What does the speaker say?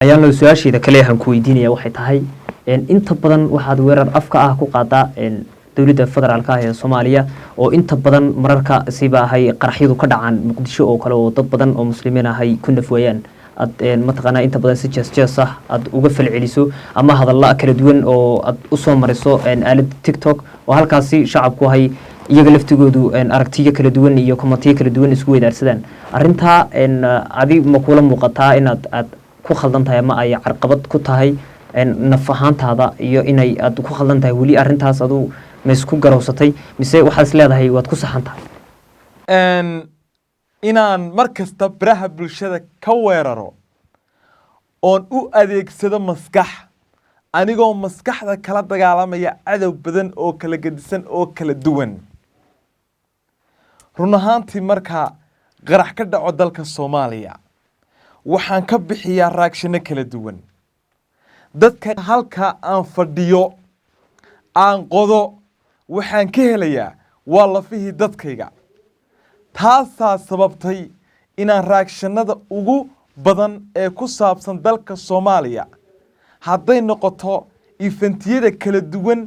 ayaan loo su'aasheeda kale aan ku weydiinaya waxay tahay inta badan waxaad weerar afka ah ku qaadaa dawladda federaalka ah ee Soomaaliya oo inta badan mararka siba ahay qaraxyadu ka dhacaan Muqdisho oo kale oo dad badan oo muslimiin ahay ku nafweeyaan ad mataqaana inta badan si jees ah ad uga falceliso ama hadalla kala duwan oo ad u soo mariso aalad TikTok oo halkaasi shacabku hay iyaga laftigoodu aragtiyo kala duwan iyo komatiyo kala duwan isku weydaarsadaan arinta adi ma kula muuqataa inaad ku khaldan tahay ma ay carqabad ku tahay naf ahaantaada iyo inay aad ku khaldan tahay wali arintaas adu ma isku garowsatay mise waxa is leedahay waad ku saxan tahay inaan markasta baraha bulshada ka weeraro oon u adeegsado maskax anigoo maskaxda kala dagaalamaya cadow badan oo kala gedisan oo kala duwan run ahaantii marka qarax ka dhaco dalka Soomaaliya waxaan ka bixiyaa reaction kala duwan dadka halka aan fadhiyo aan qodo waxaan ka helayaa waa lafihii dadkayga taasaa sababtay inaan reactionada ugu badan ee ku saabsan dalka Soomaaliya hadday noqoto eventiyada kala duwan